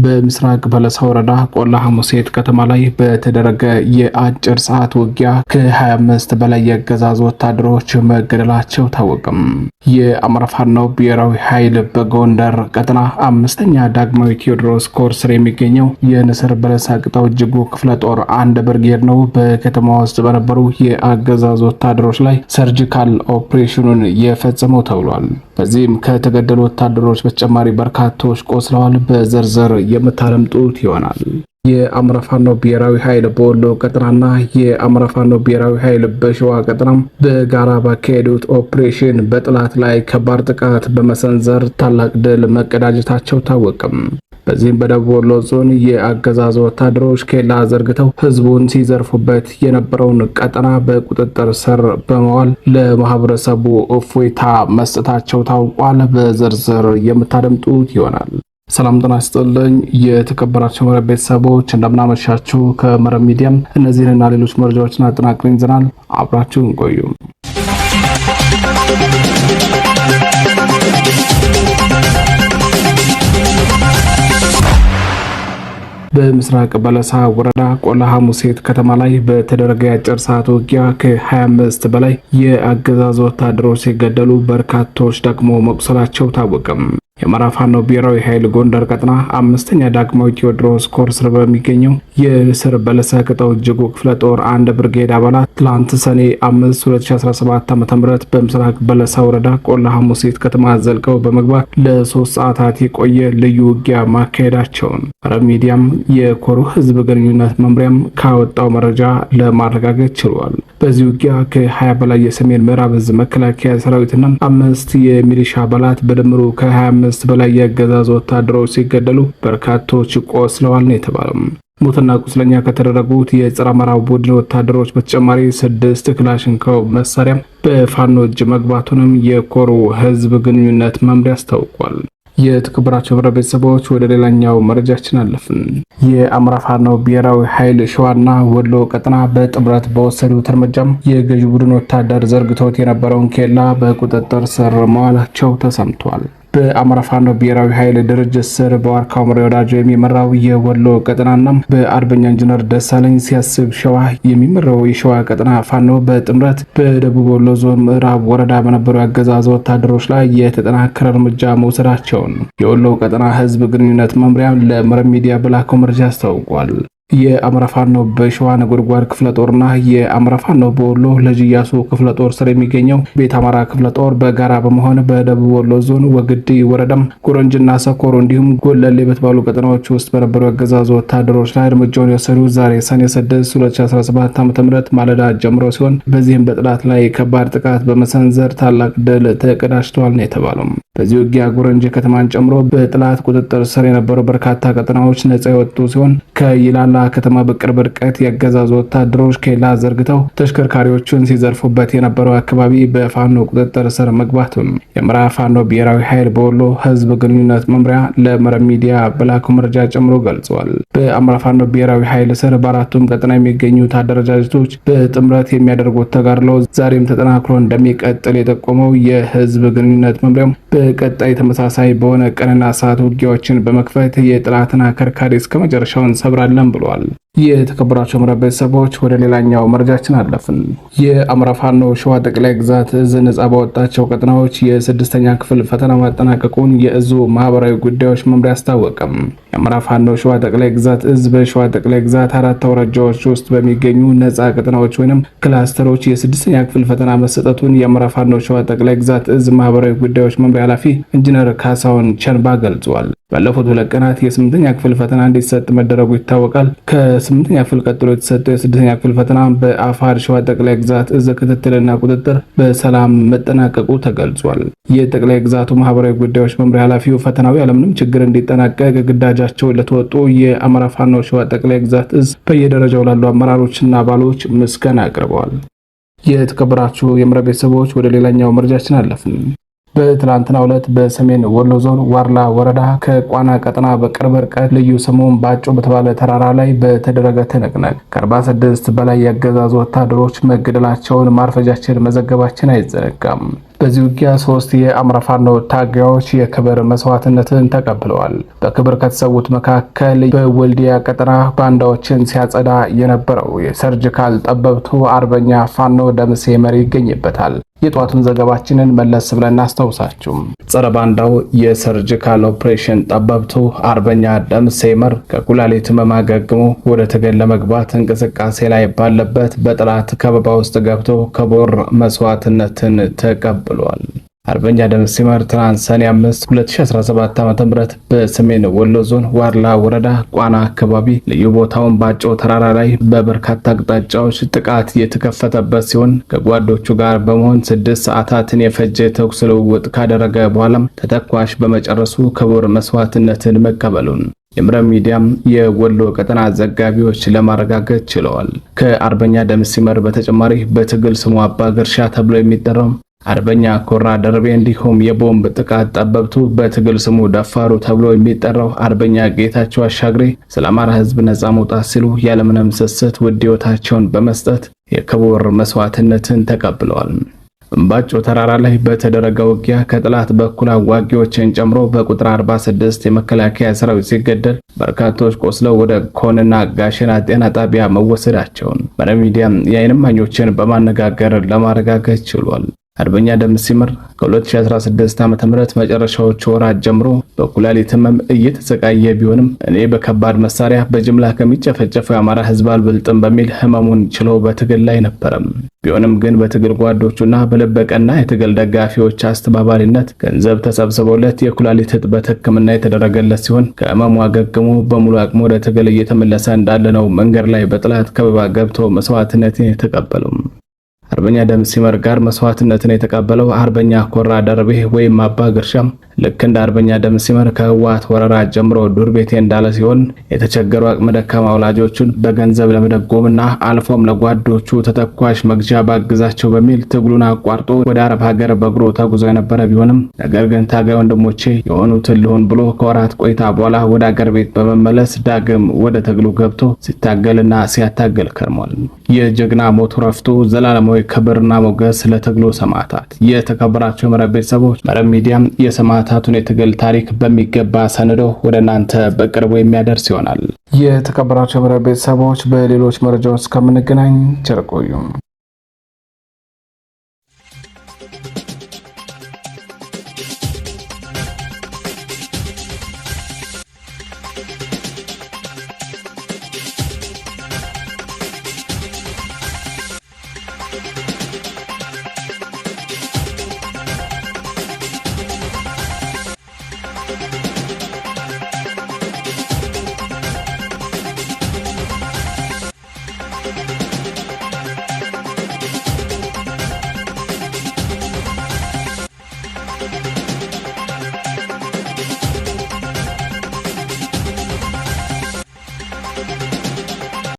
በምስራቅ በለሳ ወረዳ ቆላ ሐሙሴት ከተማ ላይ በተደረገ የአጭር ሰዓት ውጊያ ከ25 በላይ የአገዛዙ ወታደሮች መገደላቸው ታወቀም። የአማራ ፋኖ ብሔራዊ ኃይል በጎንደር ቀጠና አምስተኛ ዳግማዊ ቴዎድሮስ ኮር ስር የሚገኘው የንስር በለሳ ቅጣው እጅጉ ክፍለ ጦር አንድ ብርጌድ ነው በከተማ ውስጥ በነበሩ የአገዛዙ ወታደሮች ላይ ሰርጂካል ኦፕሬሽኑን የፈጸመው ተብሏል። በዚህም ከተገደሉ ወታደሮች በተጨማሪ በርካቶች ቆስለዋል። በዝርዝር የምታለምጡት ይሆናል። የአማራ ፋኖ ብሔራዊ ኃይል በወሎ ቀጠናና የአማራ ፋኖ ብሔራዊ ኃይል በሸዋ ቀጠና በጋራ ባካሄዱት ኦፕሬሽን በጠላት ላይ ከባድ ጥቃት በመሰንዘር ታላቅ ድል መቀዳጀታቸው ታወቀም። በዚህም በደቡብ ወሎ ዞን የአገዛዙ ወታደሮች ኬላ ዘርግተው ህዝቡን ሲዘርፉበት የነበረውን ቀጠና በቁጥጥር ስር በመዋል ለማህበረሰቡ እፎይታ መስጠታቸው ታውቋል። በዝርዝር የምታደምጡት ይሆናል። ሰላም ጤና ይስጥልኝ የተከበራችሁ መረብ ቤተሰቦች እንደምናመሻችሁ። ከመረብ ሚዲያም እነዚህንና ሌሎች መረጃዎችን አጠናቅረን ይዘናል። አብራችሁን ቆዩ። በምስራቅ በለሳ ወረዳ ቆላ ሐሙሴት ከተማ ላይ በተደረገ የአጭር ሰዓት ውጊያ ከ25 በላይ የአገዛዙ ወታደሮች ሲገደሉ በርካቶች ደግሞ መቁሰላቸው ታወቀም። የአማራ ፋኖ ብሔራዊ ኃይል ጎንደር ቀጠና አምስተኛ ዳግማዊ ቴዎድሮስ ኮር ስር በሚገኘው የንስር በለሳ ቅጣው እጅጉ ክፍለ ጦር አንድ ብርጌድ አባላት ትላንት ሰኔ 5 2017 ዓ.ም በምስራቅ በለሳ ወረዳ ቆላ ሐሙሴት ከተማ ዘልቀው በመግባት ለ3 ሰዓታት የቆየ ልዩ ውጊያ ማካሄዳቸውን መረብ ሚዲያም የኮሩ ህዝብ ግንኙነት መምሪያም ካወጣው መረጃ ለማረጋገጥ ችሏል። በዚህ ውጊያ ከ20 በላይ የሰሜን ምዕራብ ህዝብ መከላከያ ሰራዊትና 5 የሚሊሻ አባላት በድምሩ ከ25 በላይ የአገዛዙ ወታደሮች ሲገደሉ በርካቶች ቆስለዋል ነው የተባለው። ሞትና ቁስለኛ ከተደረጉት የጸረ አማራ ቡድን ወታደሮች በተጨማሪ 6 ክላሽንኮቭ መሳሪያ በፋኖ እጅ መግባቱንም የኮሩ ህዝብ ግንኙነት መምሪያ አስታውቋል። የተከበራችሁ መረብ ቤተሰቦች ወደ ሌላኛው መረጃችን አለፍን። የአማራ ፋኖ ብሔራዊ ኃይል ሸዋና ወሎ ቀጠና በጥምረት በወሰዱት እርምጃም የገዢ ቡድን ወታደር ዘርግቶት የነበረውን ኬላ በቁጥጥር ስር መዋላቸው ተሰምቷል። በአማራ ፋኖ ብሔራዊ ኃይል ድርጅት ስር በዋርካው ምሬ ወዳጆ የሚመራው የወሎ ቀጠናና በአርበኛ ኢንጂነር ደሳለኝ ሲያስብ ሸዋ የሚመራው የሸዋ ቀጠና ፋኖ በጥምረት በደቡብ ወሎ ዞን ምዕራብ ወረዳ በነበሩ ያገዛዙ ወታደሮች ላይ የተጠናከረ እርምጃ መውሰዳቸውን የወሎ ቀጠና ህዝብ ግንኙነት መምሪያ ለመረብ ሚዲያ በላከው መረጃ አስታውቋል። የአማራ ፋኖ በሸዋ ነጎድጓድ ክፍለ ጦርና የአማራ ፋኖ በወሎ ለጅያሱ ክፍለ ጦር ስር የሚገኘው ቤት አማራ ክፍለ ጦር በጋራ በመሆን በደቡብ ወሎ ዞን ወግዲ ወረዳም ጎረንጅና ሰኮሮ እንዲሁም ጎለሌ በተባሉ ቀጠናዎች ውስጥ በነበሩ ያገዛዙ ወታደሮች ላይ እርምጃውን የወሰዱት ዛሬ ሰኔ 6 2017 ዓ.ም ማለዳ ጀምሮ ሲሆን በዚህም በጠላት ላይ ከባድ ጥቃት በመሰንዘር ታላቅ ድል ተቀዳጅቷል ነው የተባለው። በዚህ ውጊያ ጎረንጅ ከተማን ጨምሮ በጠላት ቁጥጥር ስር የነበሩ በርካታ ቀጠናዎች ነጻ የወጡ ሲሆን ከይላላ ከተማ በቅርብ ርቀት ያገዛዙ ወታደሮች ኬላ ዘርግተው ተሽከርካሪዎችን ሲዘርፉበት የነበረው አካባቢ በፋኖ ቁጥጥር ስር መግባቱን የአማራ ፋኖ ብሔራዊ ኃይል በወሎ ህዝብ ግንኙነት መምሪያ ለመረብ ሚዲያ በላከው መረጃ ጨምሮ ገልጿል። በአማራ ፋኖ ብሔራዊ ኃይል ስር በአራቱም ቀጠና የሚገኙት አደረጃጀቶች በጥምረት የሚያደርጉት ተጋድሎ ዛሬም ተጠናክሮ እንደሚቀጥል የጠቆመው የህዝብ ግንኙነት መምሪያው በቀጣይ ተመሳሳይ በሆነ ቀንና ሰዓት ውጊያዎችን በመክፈት የጠላትን አከርካሪ እስከ መጨረሻው እንሰብራለን ብሏል። የተከበራችሁ መረብ ቤተሰቦች ወደ ሌላኛው መረጃችን አለፍን። የአማራ ፋኖ ሸዋ ጠቅላይ ግዛት እዝ ነጻ ባወጣቸው ቀጠናዎች የ6ኛ ክፍል ፈተና ማጠናቀቁን የእዙ ማህበራዊ ጉዳዮች መምሪያ አስታወቀም። የአማራ ፋኖ ሸዋ ጠቅላይ ግዛት እዝ በሸዋ ጠቅላይ ግዛት 4 አውራጃዎች ውስጥ በሚገኙ ነጻ ቀጠናዎች ወይንም ክላስተሮች የ6ኛ ክፍል ፈተና መሰጠቱን የአማራ ፋኖ ሸዋ ጠቅላይ ግዛት እዝ ማህበራዊ ጉዳዮች መምሪያ ኃላፊ ኢንጂነር ካሳሁን ቸንባ ገልጿል። ባለፉት 2 ቀናት የ8ኛ ክፍል ፈተና እንዲሰጥ መደረጉ ይታወቃል። ከ8ኛ ክፍል ቀጥሎ የተሰጠው የ6ኛ ክፍል ፈተና በአፋር ሸዋ ጠቅላይ ግዛት እዝ ክትትልና ቁጥጥር በሰላም መጠናቀቁ ተገልጿል። የጠቅላይ ግዛቱ ማህበራዊ ጉዳዮች መምሪያ ኃላፊው ፈተናው ያለምንም ችግር እንዲጠናቀቅ ግዳጃቸውን ለተወጡ የአማራ ፋኖ ሸዋ ጠቅላይ ግዛት እዝ በየደረጃው ላሉ አመራሮችና አባሎች ምስጋና አቅርበዋል። የተከበራችሁ የመረብ ቤተሰቦች ወደ ሌላኛው መረጃችን አለፍን። በትላንትናው ዕለት በሰሜን ወሎ ዞን ዋርላ ወረዳ ከቋና ቀጠና በቅርብ ርቀት ልዩ ስሙን ባጮ በተባለ ተራራ ላይ በተደረገ ትንቅንቅ ከ46 በላይ የአገዛዙ ወታደሮች መገደላቸውን ማርፈጃችን መዘገባችን አይዘነጋም። በዚህ ውጊያ 3 የአማራ ፋኖ ታጋዮች የክብር መስዋዕትነትን ተቀብለዋል። በክብር ከተሰዉት መካከል በወልዲያ ቀጠና ባንዳዎችን ሲያጸዳ የነበረው የሰርጂካል ጠበብቱ አርበኛ ፋኖ ደምሴ መሪ ይገኝበታል። የጧቱን ዘገባችንን መለስ ብለን እናስታውሳችሁ። ጸረ ባንዳው የሰርጂካል ኦፕሬሽን ጠበብቱ አርበኛ ደምሴ መር ከኩላሊት ህመም አገግሞ ወደ ትግል ለመግባት እንቅስቃሴ ላይ ባለበት በጠላት ከበባ ውስጥ ገብቶ ክቡር መስዋዕትነትን ተቀብሏል። አርበኛ ደምሴ መር ትናንት ሰኔ 5 2017 ዓ.ም በሰሜን ወሎ ዞን ዋርላ ወረዳ ቋና አካባቢ ልዩ ቦታውን ባጮ ተራራ ላይ በበርካታ አቅጣጫዎች ጥቃት የተከፈተበት ሲሆን ከጓዶቹ ጋር በመሆን 6 ሰዓታትን የፈጀ ተኩስ ልውውጥ ካደረገ በኋላም ተተኳሽ በመጨረሱ ክቡር መስዋዕትነትን መቀበሉን የምረብ ሚዲያም የወሎ ቀጠና ዘጋቢዎች ለማረጋገጥ ችለዋል። ከአርበኛ ደምሴ መር በተጨማሪ በትግል ስሙ አባ ግርሻ ተብሎ የሚጠራው አርበኛ ኮራ ደርቤ እንዲሁም የቦምብ ጥቃት ጠበብቱ በትግል ስሙ ደፋሩ ተብሎ የሚጠራው አርበኛ ጌታቸው አሻግሬ ስለ አማራ ሕዝብ ነጻ መውጣት ሲሉ ያለምንም ስስት ውድ ሕይወታቸውን በመስጠት የክቡር መስዋዕትነትን ተቀብለዋል። ባጮ ተራራ ላይ በተደረገ ውጊያ ከጠላት በኩል አዋጊዎችን ጨምሮ በቁጥር 46 የመከላከያ ሰራዊት ሲገደል በርካቶች ቆስለው ወደ ኮንና ጋሸና ጤና ጣቢያ መወሰዳቸውን መረብ ሚዲያ የዓይን እማኞችን በማነጋገር ለማረጋገጥ ችሏል። አርበኛ ደምሴ መር ከ2016 ዓ.ም መጨረሻዎቹ ወራት ጀምሮ በኩላሊት ህመም እየተሰቃየ ቢሆንም እኔ በከባድ መሳሪያ በጅምላ ከሚጨፈጨፈው የአማራ ህዝብ አልበልጥም በሚል ህመሙን ችሎ በትግል ላይ ነበረም። ቢሆንም ግን በትግል ጓዶቹና በለበቀና የትግል ደጋፊዎች አስተባባሪነት ገንዘብ ተሰብስቦለት የኩላሊት እጥበት ህክምና የተደረገለት ሲሆን ከህመሙ አገግሞ በሙሉ አቅሙ ወደ ትግል እየተመለሰ እንዳለ ነው መንገድ ላይ በጠላት ከበባ ገብቶ መስዋዕትነትን የተቀበለው። አርበኛ ደምሴ መር ጋር መስዋዕትነትን የተቀበለው አርበኛ ኮራ ደርቤ ወይም አባ ግርሻም ልክ እንደ አርበኛ ደምሴ መር ከህወሓት ወረራ ጀምሮ ዱር ቤቴ እንዳለ ሲሆን የተቸገሩ አቅመ ደካማ ወላጆቹን በገንዘብ ለመደጎምና አልፎም ለጓዶቹ ተተኳሽ መግዣ ባግዛቸው በሚል ትግሉን አቋርጦ ወደ አረብ ሀገር በእግሩ ተጉዞ የነበረ ቢሆንም ነገር ግን ታጋይ ወንድሞቼ የሆኑትን ልሁን ብሎ ከወራት ቆይታ በኋላ ወደ አገር ቤት በመመለስ ዳግም ወደ ትግሉ ገብቶ ሲታገልና ሲያታገል ከርሟል። የጀግና ሞቱ ረፍቶ ዘላለማዊ ክብርና ሞገስ ለትግሉ ሰማዕታት። የተከበራችሁ መረብ ቤተሰቦች መረብ ሚዲያም የሰማዕታቱን የትግል ታሪክ በሚገባ ሰንዶ ወደ እናንተ በቅርቡ የሚያደርስ ይሆናል። የተከበራችሁ መረብ ቤተሰቦች በሌሎች መረጃዎች እስከምንገናኝ ቸር ቆዩ።